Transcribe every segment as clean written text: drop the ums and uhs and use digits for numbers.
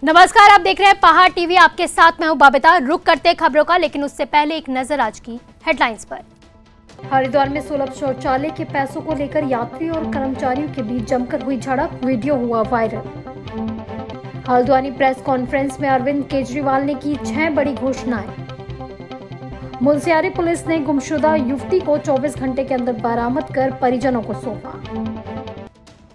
नमस्कार, आप देख रहे हैं पहाड़ टीवी। आपके साथ मैं हूं बबीता। रुक करते हैं खबरों का, लेकिन उससे पहले एक नजर आज की हेडलाइंस पर। हरिद्वार में सुलभ शौचालय के पैसों को लेकर यात्री और कर्मचारियों के बीच जमकर हुई झड़प, वीडियो हुआ वायरल। हल्द्वानी प्रेस कॉन्फ्रेंस में अरविंद केजरीवाल ने की 6 बड़ी घोषणाएं। मुनस्यारी पुलिस ने गुमशुदा युवती को 24 घंटे के अंदर बरामद कर परिजनों को सौंपा।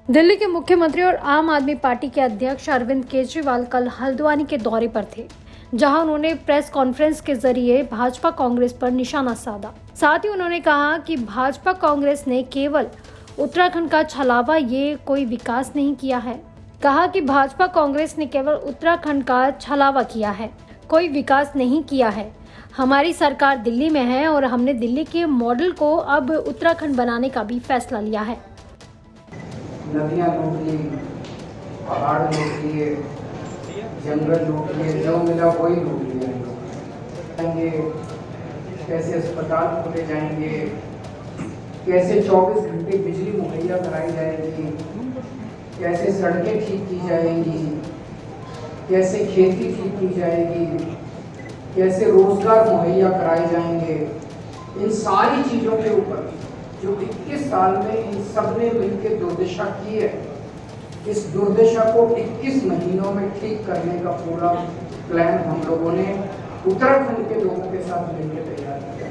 दिल्ली के मुख्यमंत्री और आम आदमी पार्टी के अध्यक्ष अरविंद केजरीवाल कल हल्द्वानी के दौरे पर थे, जहां उन्होंने प्रेस कॉन्फ्रेंस के जरिए भाजपा कांग्रेस पर निशाना साधा। साथ ही उन्होंने कहा कि भाजपा कांग्रेस ने केवल उत्तराखंड का छलावा, ये कोई विकास नहीं किया है। कहा कि भाजपा कांग्रेस ने केवल उत्तराखंड का छलावा किया है, कोई विकास नहीं किया है। हमारी सरकार दिल्ली में है और हमने दिल्ली के मॉडल को अब उत्तराखंड बनाने का भी फैसला लिया है। नदियाँ लूट ली, पहाड़ लूट लिए, जंगल लूट लिए, जो मिला वही लूट लिया। कैसे अस्पताल खोले जाएंगे, कैसे 24 घंटे बिजली मुहैया कराई जाएगी, कैसे सड़कें ठीक की जाएंगी, कैसे खेती ठीक की जाएगी, कैसे रोजगार मुहैया कराए जाएंगे। इन सारी चीज़ों के ऊपर जो 21 साल में इन सब ने मिलकर दुर्दशा की है, इस दुर्दशा को 21 महीनों में ठीक करने का पूरा प्लान हम लोगों ने उत्तराखंड के लोगों के साथ मिलकर तैयार किया।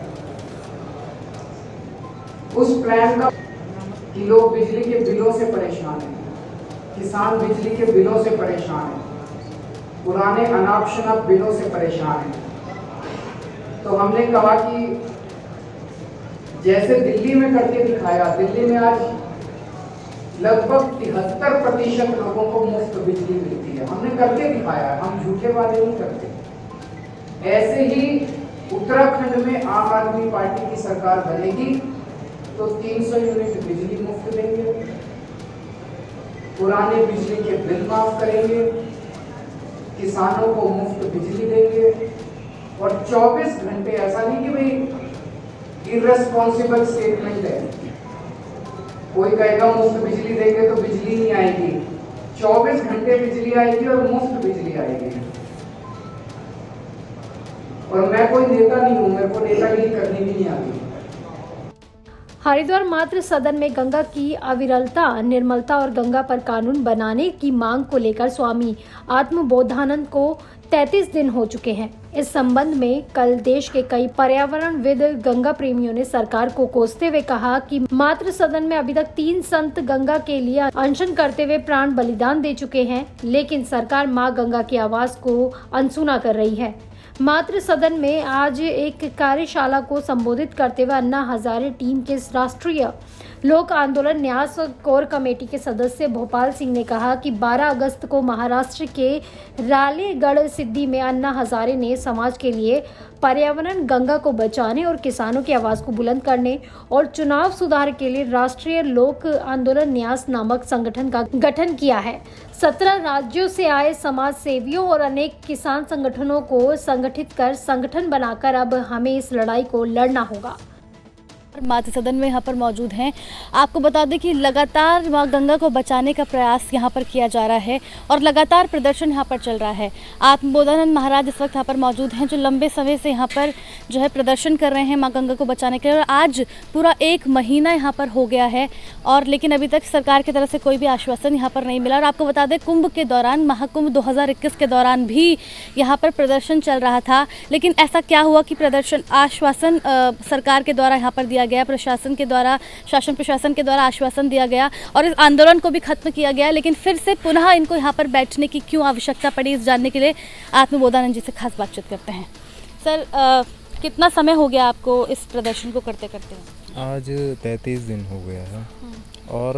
उस प्लान का कि लोग बिजली के बिलों से परेशान हैं, किसान बिजली के बिलों से परेशान हैं, पुराने अनाप शनाप बिलों से परेशान हैं। तो हमने कहा कि जैसे दिल्ली में करके दिखाया, दिल्ली में आज लगभग 73% लोगों को मुफ्त बिजली मिलती है। हमने करके दिखाया, हम झूठे वादे नहीं करते। ऐसे ही उत्तराखंड में आम आदमी पार्टी की सरकार बनेगी तो 300 यूनिट बिजली मुफ्त देंगे, पुराने बिजली के बिल माफ करेंगे, किसानों को मुफ्त बिजली देंगे और 24 घंटे, ऐसा नहीं कि भाई इररेस्पॉन्सिबल स्टेटमेंट है, कोई कहेगा मुफ्त बिजली देंगे तो बिजली नहीं आएगी। 24 घंटे बिजली आएगी और मुफ्त बिजली आएगी। और मैं कोई नेता नहीं हूं, मेरे को नेतागिरी करनी भी नहीं आती। हरिद्वार मातृ सदन में गंगा की अविरलता, निर्मलता और गंगा पर कानून बनाने की मांग को लेकर स्वामी आत्मबोधानंद को 33 दिन हो चुके हैं। इस संबंध में कल देश के कई पर्यावरणविद, गंगा प्रेमियों ने सरकार को कोसते हुए कहा कि मातृ सदन में अभी तक 3 संत गंगा के लिए अनशन करते हुए प्राण बलिदान दे चुके हैं, लेकिन सरकार मां गंगा की आवाज को अनसुना कर रही है। मातृ सदन में आज एक कार्यशाला को संबोधित करते हुए अन्ना हजारे टीम के राष्ट्रीय लोक आंदोलन न्यास कोर कमेटी के सदस्य भोपाल सिंह ने कहा कि 12 अगस्त को महाराष्ट्र के रालेगढ़ सिद्धि में अन्ना हजारे ने समाज के लिए पर्यावरण, गंगा को बचाने और किसानों की आवाज को बुलंद करने और चुनाव सुधार के लिए राष्ट्रीय लोक आंदोलन न्यास नामक संगठन का गठन किया है। 17 राज्यों से आए समाज सेवियों और अनेक किसान संगठनों को संगठित कर संगठन बनाकर अब हमें इस लड़ाई को लड़ना होगा। मातृ सदन में यहाँ पर मौजूद हैं। आपको बता दें कि लगातार माँ गंगा को बचाने का प्रयास यहाँ पर किया जा रहा है और लगातार प्रदर्शन यहाँ पर चल रहा है। आत्मबोधानंद महाराज इस वक्त यहाँ पर मौजूद हैं, जो लंबे समय से यहाँ पर जो है प्रदर्शन कर रहे हैं माँ गंगा को बचाने के लिए। और आज पूरा 1 महीना यहाँ पर हो गया है और लेकिन अभी तक सरकार की तरफ से कोई भी आश्वासन यहाँ पर नहीं मिला। और आपको बता दें, कुंभ के दौरान, महाकुंभ 2021 के दौरान भी यहाँ पर प्रदर्शन चल रहा था, लेकिन ऐसा क्या हुआ कि प्रदर्शन आश्वासन सरकार के द्वारा यहाँ पर दिया गया, प्रशासन के द्वारा, शासन प्रशासन के द्वारा आश्वासन दिया गया और इस आंदोलन को भी खत्म किया गया, लेकिन फिर से पुनः इनको यहाँ पर बैठने की क्यों आवश्यकता पड़ी, इस जानने के लिए आत्मबोधानंद जी से खास बातचीत करते हैं। सर, कितना समय हो गया आपको इस प्रदर्शन को करते करते? आज 33 दिन हो गया है। और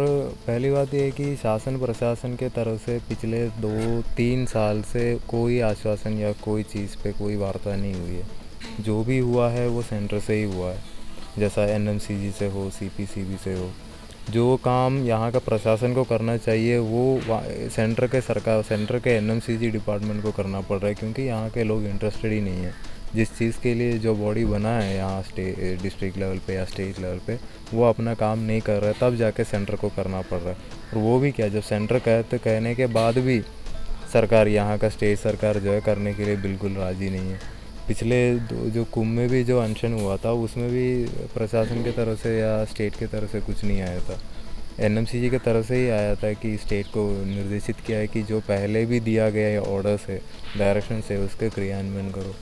पहली बात यह है कि शासन प्रशासन के तरफ से पिछले 2-3 साल से कोई आश्वासन या कोई चीज़ पे कोई वार्ता नहीं हुई है। जो भी हुआ है वो सेंटर से ही हुआ है, जैसा एनएमसीजी से हो, सीपीसीबी से हो। जो काम यहाँ का प्रशासन को करना चाहिए वो सेंटर के एनएमसीजी डिपार्टमेंट को करना पड़ रहा है, क्योंकि यहाँ के लोग इंटरेस्टेड ही नहीं है। जिस चीज़ के लिए जो बॉडी बना है यहाँ डिस्ट्रिक्ट लेवल पे या स्टेट लेवल पे, वो अपना काम नहीं कर रहा है, तब जाके सेंटर को करना पड़ रहा है। और वो भी क्या, जब सेंटर कहने के बाद भी सरकार, यहाँ का स्टेट सरकार जो है करने के लिए बिल्कुल राज़ी नहीं है। पिछले जो कुंभ में भी जो अनशन हुआ था उसमें भी प्रशासन की तरफ से या स्टेट की तरफ से कुछ नहीं आया था। एनएमसीजी की तरफ से ही आया था कि स्टेट को निर्देशित किया है कि जो पहले भी दिया गया ऑर्डर से, डायरेक्शन से, उसके क्रियान्वयन करो।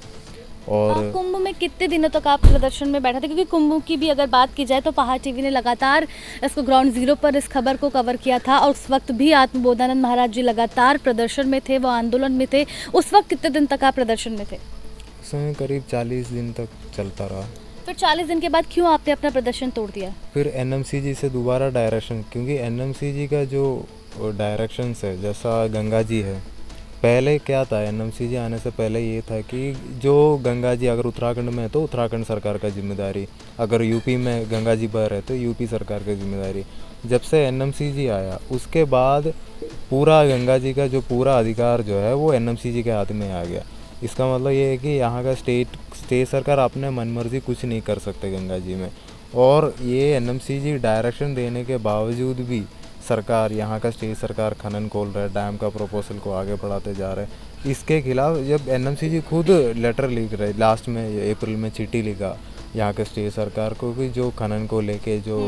और कुंभ में कितने दिनों तक आप प्रदर्शन में बैठे थे? क्योंकि कुंभ की भी अगर बात की जाए तो पहाड़ टीवी ने लगातार इसको ग्राउंड जीरो पर इस खबर को कवर किया था और उस वक्त भी आत्मबोधानंद महाराज जी लगातार प्रदर्शन में थे, वो आंदोलन में थे। उस वक्त कितने दिन तक आप प्रदर्शन में थे? उस समय करीब 40 दिन तक चलता रहा। फिर 40 दिन के बाद क्यों आपने अपना प्रदर्शन तोड़ दिया? फिर एनएमसीजी से दोबारा डायरेक्शन, क्योंकि एनएमसीजी का जो डायरेक्शन है, जैसा गंगा जी है, पहले क्या था, एनएमसीजी आने से पहले ये था कि जो गंगा जी अगर उत्तराखंड में है तो उत्तराखंड सरकार का जिम्मेदारी, अगर यूपी में गंगा जी बह रहे तो यूपी सरकार की जिम्मेदारी। जब से एनएमसीजी आया उसके बाद पूरा गंगा जी का जो पूरा अधिकार जो है वो एनएमसीजी के हाथ में आ गया। इसका मतलब ये है कि यहाँ का स्टेट सरकार अपने मनमर्जी कुछ नहीं कर सकते गंगा जी में। और ये एनएमसीजी डायरेक्शन देने के बावजूद भी सरकार, यहाँ का स्टेट सरकार खनन खोल रहा है, डैम का प्रपोजल को आगे बढ़ाते जा रहे हैं। इसके खिलाफ जब एनएमसीजी खुद लेटर लिख रहे, लास्ट में अप्रैल में चिट्ठी लिखा यहाँ के स्टेट सरकार को कि जो खनन को लेके जो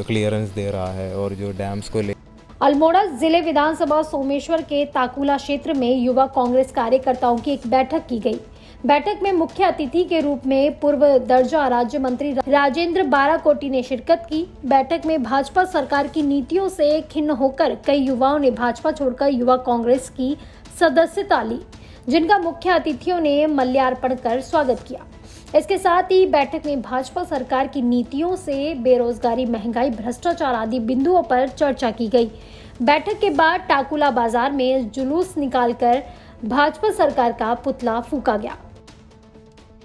क्लियरेंस दे रहा है और जो डैम्स को ले। अल्मोड़ा जिले विधानसभा सोमेश्वर के ताकुला क्षेत्र में युवा कांग्रेस कार्यकर्ताओं की एक बैठक की गई। बैठक में मुख्य अतिथि के रूप में पूर्व दर्जा राज्य मंत्री राजेंद्र बाराकोटी ने शिरकत की। बैठक में भाजपा सरकार की नीतियों से खिन्न होकर कई युवाओं ने भाजपा छोड़कर युवा कांग्रेस की सदस्यता ली, जिनका मुख्य अतिथियों ने माल्यार्पण कर स्वागत किया। इसके साथ ही बैठक में भाजपा सरकार की नीतियों से बेरोजगारी, महंगाई, भ्रष्टाचार आदि बिंदुओं पर चर्चा की गई। बैठक के बाद टाकुला बाजार में जुलूस निकालकर भाजपा सरकार का पुतला फूंका गया।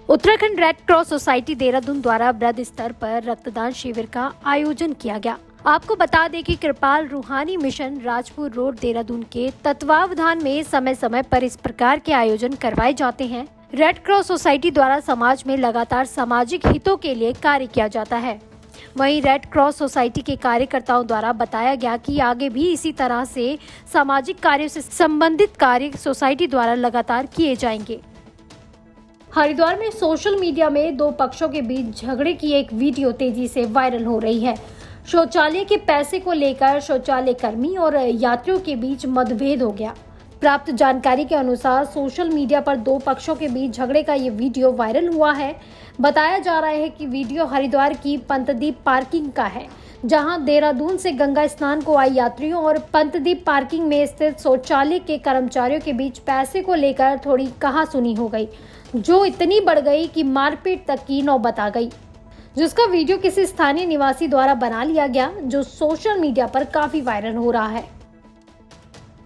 Uttarakhand red cross society Dehradun द्वारा वृहद स्तर पर रक्तदान शिविर का आयोजन किया गया। आपको बता दें कि कृपाल रूहानी मिशन राजपुर रोड देहरादून के तत्वावधान में समय समय पर इस प्रकार के आयोजन करवाए जाते हैं। रेड क्रॉस सोसाइटी द्वारा समाज में लगातार सामाजिक हितों के लिए कार्य किया जाता है। वहीं रेड क्रॉस सोसाइटी के कार्यकर्ताओं द्वारा बताया गया कि आगे भी इसी तरह से सामाजिक कार्यों से संबंधित कार्य सोसाइटी द्वारा लगातार किए जाएंगे। हरिद्वार में सोशल मीडिया में दो पक्षों के बीच झगड़े की एक वीडियो तेजी से वायरल हो रही है। शौचालय के पैसे को लेकर शौचालय कर्मी और यात्रियों के बीच मतभेद हो गया। प्राप्त जानकारी के अनुसार सोशल मीडिया पर दो पक्षों के बीच झगड़े का ये वीडियो वायरल हुआ है। बताया जा रहा है कि वीडियो हरिद्वार की पंतदीप पार्किंग का है, जहां देहरादून से गंगा स्नान को आए यात्रियों और पंतदीप पार्किंग में स्थित शौचालय के कर्मचारियों के बीच पैसे को लेकर थोड़ी कहासुनी हो गई, जो इतनी बढ़ गई कि मारपीट तक की नौबत आ गई, जिसका वीडियो किसी स्थानीय निवासी द्वारा बना लिया गया, जो सोशल मीडिया पर काफी वायरल हो रहा है।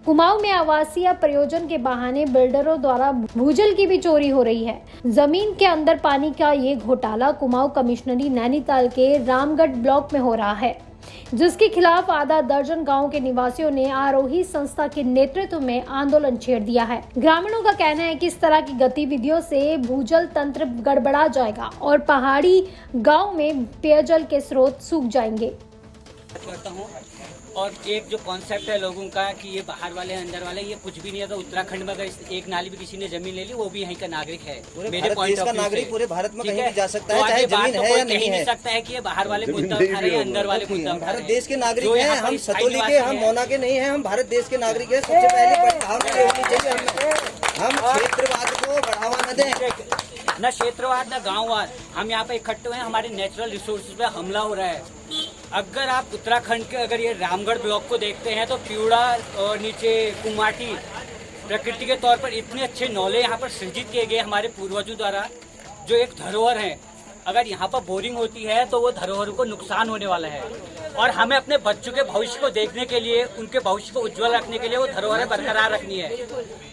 कुमाऊं में आवासीय प्रयोजन के बहाने बिल्डरों द्वारा भूजल की भी चोरी हो रही है। जमीन के अंदर पानी का ये घोटाला कुमाऊं कमिश्नरी नैनीताल के रामगढ़ ब्लॉक में हो रहा है, जिसके खिलाफ आधा दर्जन गांव के निवासियों ने आरोही संस्था के नेतृत्व में आंदोलन छेड़ दिया है। ग्रामीणों का कहना है कि इस तरह की गतिविधियों से भूजल तंत्र गड़बड़ा जाएगा और पहाड़ी गांव में पेयजल के स्रोत सूख जाएंगे। और एक जो कॉन्सेप्ट है लोगों का कि ये बाहर वाले अंदर वाले, ये कुछ भी नहीं है। तो उत्तराखंड में अगर एक नाली भी किसी ने जमीन ले ली, वो भी यहीं का नागरिक है। मेरे पॉइंट ऑफ व्यू नागरिक पूरे भारत में कहीं भी जा सकता है, चाहे जमीन है या नहीं है। सकता है कि ये बाहर वाले मुद्दा उठा रहे हैं, अंदर वाले मुद्दा उठा रहे हैं। भारत देश के नागरिक हैं, हम सतोली के, हम मौना के नहीं हैं, हम भारत देश के नागरिक हैं। सबसे पहले हम क्षेत्रवाद को बढ़ावा न दें, न क्षेत्रवाद न गाँववाद। हम यहाँ पे इकट्ठे हुए हैं, हमारे नेचुरल रिसोर्सेज पे हमला हो रहा है। अगर आप उत्तराखंड के अगर ये रामगढ़ ब्लॉक को देखते हैं तो प्यूड़ा और नीचे कुमाटी प्रकृति के तौर पर इतने अच्छे नौले यहाँ पर सृजित किए गए हमारे पूर्वजों द्वारा, जो एक धरोहर है। अगर यहाँ पर बोरिंग होती है तो वो धरोहर को नुकसान होने वाला है, और हमें अपने बच्चों के भविष्य को देखने के लिए, उनके भविष्य को उज्जवल रखने के लिए वो धरोहरें बरकरार रखनी है।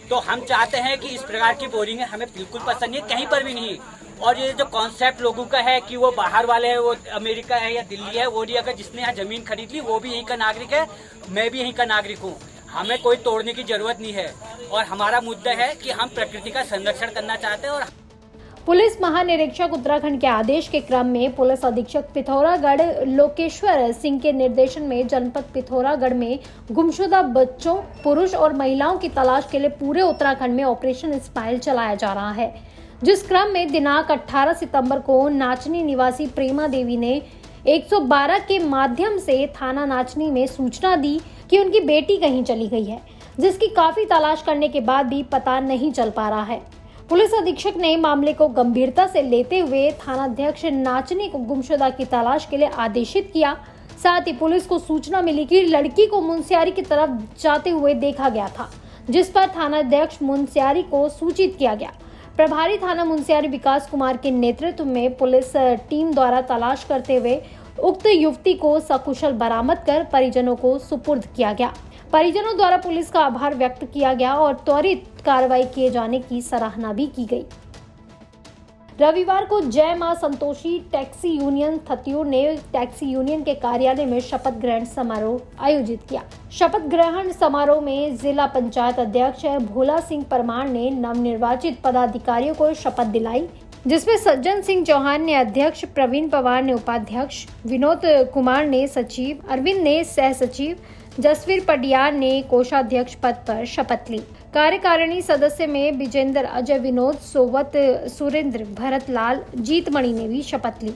तो हम चाहते हैं कि इस प्रकार की बोरिंग हमें बिल्कुल पसंद नहीं है, कहीं पर भी नहीं। और ये जो कॉन्सेप्ट लोगों का है कि वो बाहर वाले है, वो अमेरिका है या दिल्ली है, वो नहीं। अगर जिसने यहाँ जमीन खरीद ली वो भी यहीं का नागरिक है, मैं भी यहीं का नागरिक हूँ। हमें कोई तोड़ने की जरूरत नहीं है, और हमारा मुद्दा है कि हम प्रकृति का संरक्षण करना चाहते हैं। और पुलिस महानिरीक्षक उत्तराखंड के आदेश के क्रम में पुलिस अधीक्षक पिथौरागढ़ लोकेश्वर सिंह के निर्देशन में जनपद पिथौरागढ़ में गुमशुदा बच्चों, पुरुष और महिलाओं की तलाश के लिए पूरे उत्तराखंड में ऑपरेशन स्माइल चलाया जा रहा है। जिस क्रम में दिनांक 18 सितंबर को नाचनी निवासी प्रेमा देवी ने 112 के माध्यम से थाना नाचनी में सूचना दी कि उनकी बेटी कहीं चली गई है, जिसकी काफी तलाश करने के बाद भी पता नहीं चल पा रहा है। पुलिस अधीक्षक ने मामले को गंभीरता से लेते हुए थानाध्यक्ष नाचनी को गुमशुदा की तलाश के लिए आदेशित किया। साथ ही पुलिस को सूचना मिली कि लड़की को मुनस्यारी की तरफ जाते हुए देखा गया था, जिस पर थानाध्यक्ष मुनस्यारी को सूचित किया गया। प्रभारी थाना मुनस्यारी विकास कुमार के नेतृत्व में पुलिस टीम द्वारा तलाश करते हुए उक्त युवती को सकुशल बरामद कर परिजनों को सुपुर्द किया गया। परिजनों द्वारा पुलिस का आभार व्यक्त किया गया और त्वरित कार्रवाई किए जाने की सराहना भी की गई। रविवार को जय मां संतोषी टैक्सी यूनियन थत्यूर ने टैक्सी यूनियन के कार्यालय में शपथ ग्रहण समारोह आयोजित किया। शपथ ग्रहण समारोह में जिला पंचायत अध्यक्ष भोला सिंह परमार ने नवनिर्वाचित पदाधिकारियों को शपथ दिलाई, जिसमें सज्जन सिंह चौहान ने अध्यक्ष, प्रवीण पवार ने उपाध्यक्ष, विनोद कुमार ने सचिव, अरविंद ने सह सचिव, जसवीर पडियार ने कोषाध्यक्ष पद पर शपथ ली। कार्यकारिणी सदस्य में विजेंद्र, अजय, विनोद, सोवत, सुरेंद्र, भरत लाल, जीतमणि ने भी शपथ ली।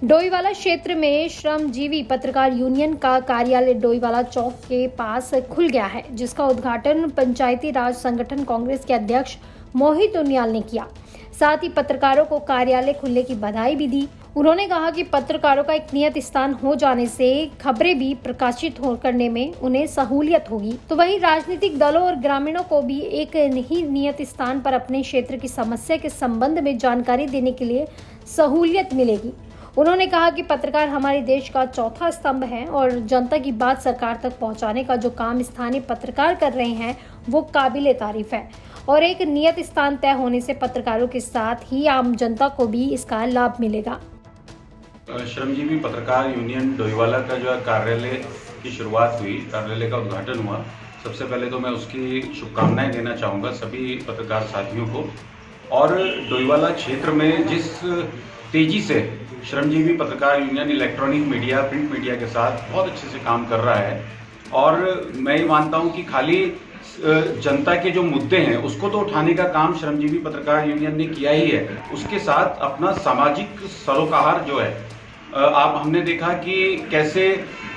डोईवाला क्षेत्र में श्रमजीवी पत्रकार यूनियन का कार्यालय डोईवाला चौक के पास खुल गया है, जिसका उद्घाटन पंचायती राज संगठन कांग्रेस के अध्यक्ष मोहित उनियाल ने किया। साथ ही पत्रकारों को कार्यालय खुलने की बधाई भी दी। उन्होंने कहा कि पत्रकारों का एक नियत स्थान हो जाने से खबरें भी प्रकाशित करने में उन्हें सहूलियत होगी, तो वहीं राजनीतिक दलों और ग्रामीणों को भी एक ही नियत स्थान पर अपने क्षेत्र की समस्या के संबंध में जानकारी देने के लिए सहूलियत मिलेगी। उन्होंने कहा कि पत्रकार हमारे देश का चौथा स्तंभ है और जनता की बात सरकार तक पहुंचाने का जो काम स्थानीय पत्रकार कर रहे हैं वो काबिले तारीफ है और एक नियत स्थान तय होने से पत्रकारों के साथ ही आम जनता को भी इसका लाभ मिलेगा। श्रमजीवी पत्रकार यूनियन डोईवाला का जो है कार्यालय की शुरुआत हुई, कार्यालय का उद्घाटन हुआ। सबसे पहले तो मैं उसकी शुभकामनाएं देना चाहूँगा सभी पत्रकार साथियों को। और डोईवाला क्षेत्र में जिस तेज़ी से श्रमजीवी पत्रकार union electronic media, print media के साथ बहुत अच्छे से काम कर रहा है, और मैं ये मानता हूँ कि खाली जनता के जो मुद्दे हैं उसको तो उठाने का काम श्रमजीवी पत्रकार यूनियन ने किया ही है, उसके साथ अपना सामाजिक सरोकार जो है, आप हमने देखा कि कैसे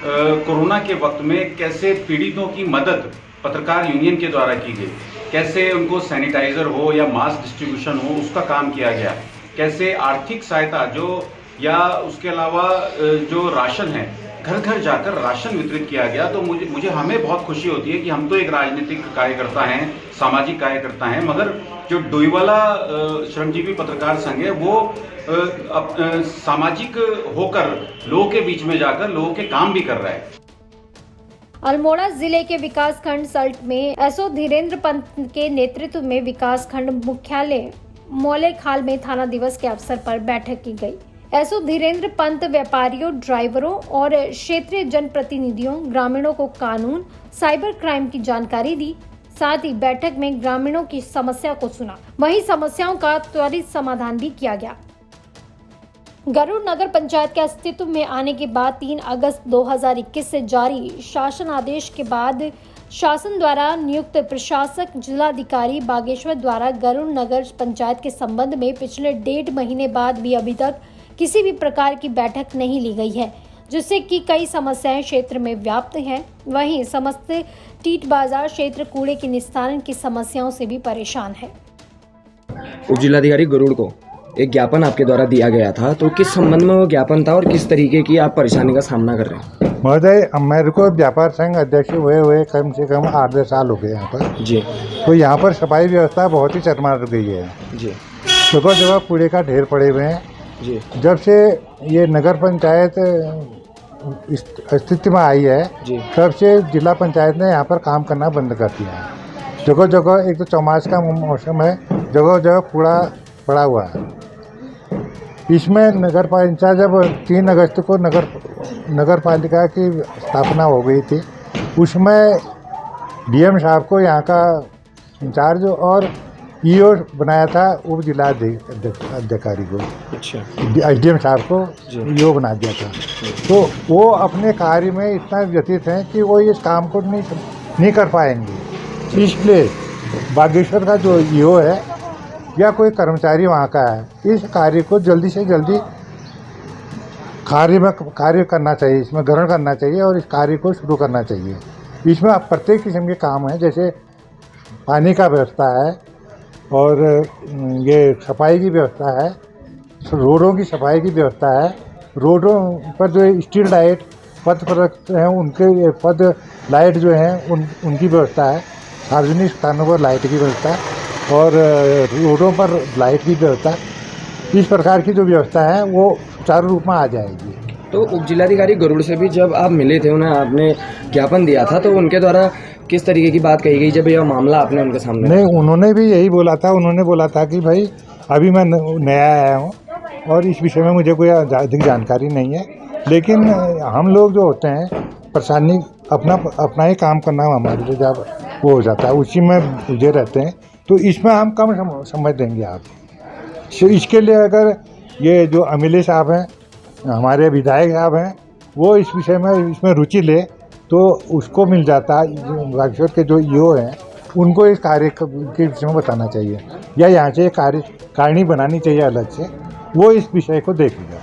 कोरोना के वक्त में कैसे पीड़ितों की मदद पत्रकार यूनियन के द्वारा की गई, कैसे उनको सैनिटाइजर हो या मास्क डिस्ट्रीब्यूशन हो उसका काम किया गया, कैसे आर्थिक सहायता जो या उसके अलावा जो राशन है घर घर जाकर राशन वितरित किया गया। तो मुझे हमें बहुत खुशी होती है कि हम तो एक राजनीतिक कार्यकर्ता हैं, सामाजिक कार्यकर्ता हैं, मगर जो डोईवाला श्रमजीवी पत्रकार संघ है वो सामाजिक होकर लोगों के बीच में जाकर लोगों के काम भी कर रहा है। अल्मोड़ा जिले के विकास खंड सल्ट में एसओ धीरेन्द्र पंत के नेतृत्व में विकास खंड मुख्यालय मौलेखाल में थाना दिवस के अवसर पर बैठक की गई। एसओ धीरेन्द्र पंत व्यापारियों, ड्राइवरों और क्षेत्रीय जनप्रतिनिधियों, ग्रामीणों को कानून, साइबर क्राइम की जानकारी दी। साथ ही बैठक में ग्रामीणों की समस्या को सुना, वहीं समस्याओं का त्वरित समाधान भी किया गया। गरुड़ नगर पंचायत के अस्तित्व में आने के बाद 3 अगस्त 2021 से जारी शासन आदेश के बाद शासन द्वारा नियुक्त प्रशासक जिलाधिकारी बागेश्वर द्वारा गरुड़ नगर पंचायत के संबंध में पिछले 1.5 महीने बाद भी अभी तक किसी भी प्रकार की बैठक नहीं ली गई है, जिससे कि कई समस्याएं क्षेत्र में व्याप्त हैं। वहीं समस्त टीट बाजार क्षेत्र कूड़े के निस्तारण की समस्याओं से भी परेशान है। उप जिलाधिकारी गरुड़ को एक ज्ञापन आपके द्वारा दिया गया था, तो किस संबंध में वो ज्ञापन था और किस तरीके की आप परेशानी का सामना कर रहे हैं? महोदय, मेरे को व्यापार संघ अध्यक्ष हुए कम से कम 8-10 साल हो गए यहाँ पर जी। तो यहाँ पर सफाई व्यवस्था बहुत ही चरमरा गई है जी। जगह जगह कूड़े का ढेर पड़े हुए हैं जी। जब से ये नगर पंचायत अस्तित्व में आई है जी, तब से जिला पंचायत ने यहाँ पर काम करना बंद कर दिया है। जगह जगह एक तो चौमास का मौसम है, जगह जगह कूड़ा पड़ा हुआ है। इसमें नगर पंचायत जब 3 अगस्त को नगर पालिका की स्थापना हो गई थी, उसमें डीएम साहब को यहाँ का इंचार्ज और ईओ बनाया था उप जिला अधिकारी को, अच्छा। एसडीएम साहब को ईओ बना दिया था। तो वो अपने कार्य में इतना व्यतीत हैं कि वो इस काम को नहीं कर पाएंगे। इसलिए बागेश्वर का जो ईओ है या कोई कर्मचारी वहाँ का है, इस कार्य को जल्दी से जल्दी कार्य करना चाहिए, इसमें ग्रहण करना चाहिए और इस कार्य को शुरू करना चाहिए। इसमें प्रत्येक किस्म के काम हैं, जैसे पानी का व्यवस्था है और ये सफाई की व्यवस्था है, रोडों की सफाई की व्यवस्था है, रोडों पर जो स्ट्रीट लाइट पथ पर हैं उनके पथ लाइट जो हैं उनकी व्यवस्था है, सार्वजनिक स्थानों पर लाइट की व्यवस्था और रोडों पर लाइट की व्यवस्था, इस प्रकार की जो व्यवस्था है वो सुचारू रूप में आ जाएगी। तो उप जिलाधिकारी गरुड़ से भी जब आप मिले थे, उन्हें आपने ज्ञापन दिया था, तो उनके द्वारा किस तरीके की बात कही गई जब यह मामला आपने उनके सामने? नहीं, उन्होंने भी यही बोला था। उन्होंने बोला था कि भाई अभी मैं नया आया हूँ और इस विषय में मुझे कोई अधिक जानकारी नहीं है, लेकिन हम लोग जो होते हैं परेशानी अपना ही काम करना हमारे लिए जब वो हो जाता है, उसी में उलझे रहते हैं, तो इसमें हम कम समझ देंगे आप। तो इसके लिए अगर ये जो एमएलए साहब हैं, हमारे विधायक साहब हैं, वो इस विषय में इसमें रुचि ले तो उसको मिल जाता है। बागेश्वर के जो ईओ हैं उनको इस कार्य के विषय में बताना चाहिए या यहाँ से कार्यकारिणी बनानी चाहिए अलग से, वो इस विषय को देखेगा।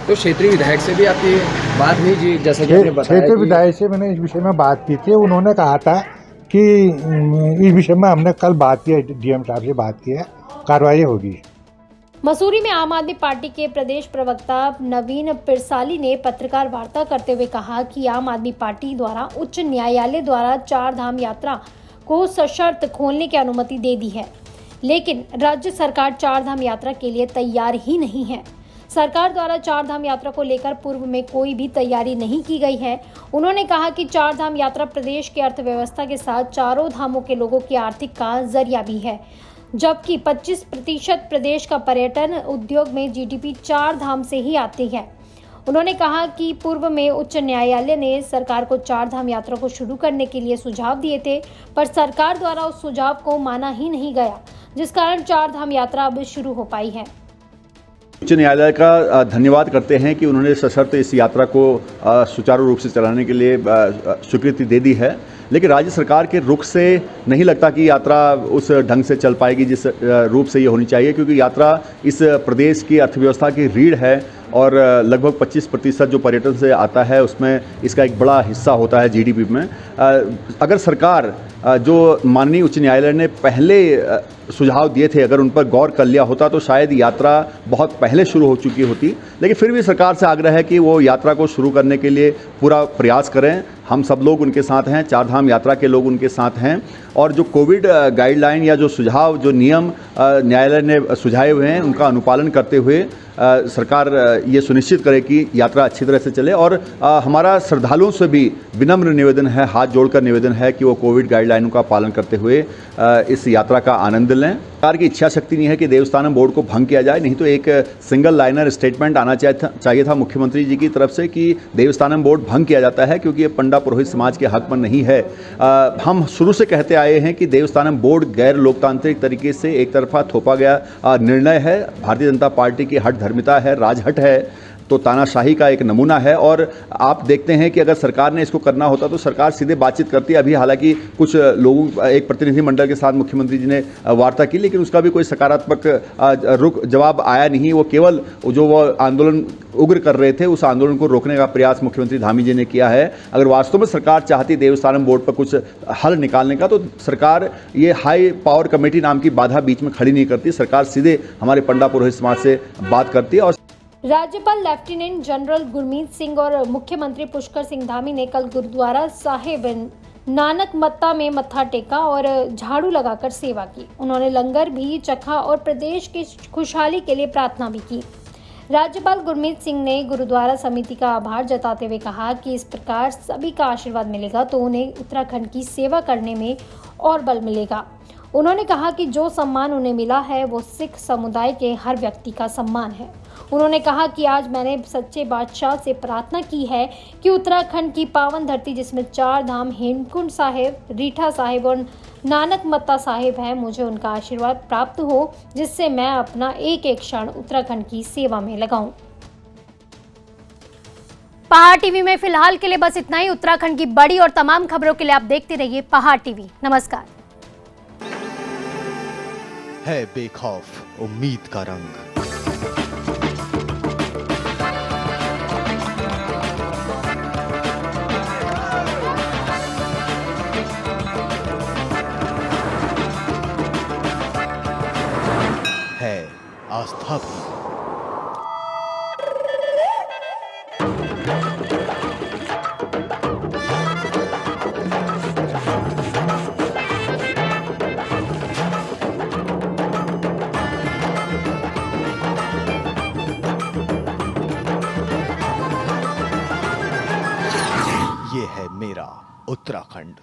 तो क्षेत्रीय विधायक से भी आपकी बात हुई जी, जैसा कि आपने बताया? क्षेत्रीय विधायक से मैंने इस विषय में बात की थी। उन्होंने कहा था कि इस विषय में हमने कल बात की है, डीएम साहब से बात की है, कार्रवाई होगी। मसूरी में आम आदमी पार्टी के प्रदेश प्रवक्ता नवीन पिरसाली ने पत्रकार वार्ता करते हुए कहा कि आम आदमी पार्टी द्वारा उच्च न्यायालय द्वारा 4 धाम यात्रा को सशर्त खोलने की अनुमति दे दी है, लेकिन राज्य सरकार 4 धाम यात्रा के लिए तैयार ही नहीं है। सरकार द्वारा 4 धाम यात्रा को लेकर पूर्व में कोई भी तैयारी नहीं की गई है। उन्होंने कहा कि 4 धाम यात्रा प्रदेश की अर्थव्यवस्था के साथ चारों धामों के लोगों की आर्थिक का जरिया भी है, जबकि 25% प्रदेश का पर्यटन उद्योग में जीडीपी 4 धाम से ही आती है। उन्होंने कहा कि पूर्व में उच्च न्यायालय ने सरकार को 4 धाम यात्रा को शुरू करने के लिए सुझाव दिए थे, पर सरकार द्वारा उस सुझाव को माना ही नहीं गया, जिस कारण 4 धाम यात्रा अब शुरू हो पाई है। उच्च न्यायालय का धन्यवाद करते हैं कि उन्होंने सशर्त इस यात्रा को सुचारू रूप से चलाने के लिए स्वीकृति दे दी है, लेकिन राज्य सरकार के रुख से नहीं लगता कि यात्रा उस ढंग से चल पाएगी जिस रूप से ये होनी चाहिए, क्योंकि यात्रा इस प्रदेश की अर्थव्यवस्था की रीढ़ है और लगभग 25% जो पर्यटन से आता है उसमें इसका एक बड़ा हिस्सा होता है जीडीपी में। अगर सरकार जो माननीय उच्च न्यायालय ने पहले सुझाव दिए थे, अगर उन पर गौर कर लिया होता तो शायद यात्रा बहुत पहले शुरू हो चुकी होती, लेकिन फिर भी सरकार से आग्रह है कि वो यात्रा को शुरू करने के लिए पूरा प्रयास करें। हम सब लोग उनके साथ हैं, 4 धाम यात्रा के लोग उनके साथ हैं, और जो कोविड गाइडलाइन या जो सुझाव, जो नियम न्यायालय ने सुझाए हुए हैं, उनका अनुपालन करते हुए सरकार ये सुनिश्चित करे कि यात्रा अच्छी तरह से चले। और हमारा श्रद्धालुओं से भी विनम्र निवेदन है, हाथ जोड़कर निवेदन है कि वो कोविड गाइडलाइनों का पालन करते हुए इस यात्रा का आनंद लें। सरकार की इच्छा शक्ति नहीं है कि देवस्थानम बोर्ड को भंग किया जाए, नहीं तो एक सिंगल लाइनर स्टेटमेंट आना चाहिए था मुख्यमंत्री जी की तरफ से कि देवस्थानम बोर्ड भंग किया जाता है क्योंकि ये पंडा पुरोहित समाज के हक में नहीं है। हम शुरू से कहते आए हैं कि देवस्थानम बोर्ड गैर लोकतांत्रिक तरीके से एक तरफा थोपा गया निर्णय है, भारतीय जनता पार्टी की हठ धर्मिता है, राजहट है, तो तानाशाही का एक नमूना है। और आप देखते हैं कि अगर सरकार ने इसको करना होता तो सरकार सीधे बातचीत करती। अभी हालांकि कुछ लोगों, एक प्रतिनिधि मंडल के साथ मुख्यमंत्री जी ने वार्ता की, लेकिन उसका भी कोई सकारात्मक जवाब आया नहीं। वो केवल जो वो आंदोलन उग्र कर रहे थे, उस आंदोलन को रोकने का प्रयास मुख्यमंत्री धामी जी ने किया है। अगर वास्तव में सरकार चाहती देवस्थानम बोर्ड पर कुछ हल निकालने का, तो सरकार ये हाई पावर कमेटी नाम की बाधा बीच में खड़ी नहीं करती, सरकार सीधे हमारे पंडा पुरोहित समाज से बात करती है। और राज्यपाल लेफ्टिनेंट जनरल गुरमीत सिंह और मुख्यमंत्री पुष्कर सिंह धामी ने कल गुरुद्वारा साहिब नानक मत्ता में मत्था टेका और झाड़ू लगाकर सेवा की। उन्होंने लंगर भी चखा और प्रदेश की खुशहाली के लिए प्रार्थना भी की। राज्यपाल गुरमीत सिंह ने गुरुद्वारा समिति का आभार जताते हुए कहा कि इस प्रकार सभी का आशीर्वाद मिलेगा तो उन्हें उत्तराखंड की सेवा करने में और बल मिलेगा। उन्होंने कहा कि जो सम्मान उन्हें मिला है वो सिख समुदाय के हर व्यक्ति का सम्मान है। उन्होंने कहा कि आज मैंने सच्चे बादशाह से प्रार्थना की है कि उत्तराखंड की पावन धरती, जिसमें 4 धाम हेमकुंड साहिब, रीठा साहिब और नानक मत्ता साहिब हैं, मुझे उनका आशीर्वाद प्राप्त हो जिससे मैं अपना एक एक क्षण उत्तराखंड की सेवा में लगाऊं। पहाड़ टीवी में फिलहाल के लिए बस इतना ही। उत्तराखंड की बड़ी और तमाम खबरों के लिए आप देखते रहिए पहाड़ टीवी। नमस्कार। है बेखौफ उम्मीद का रंग। है आस्था भी। ये है मेरा उत्तराखंड।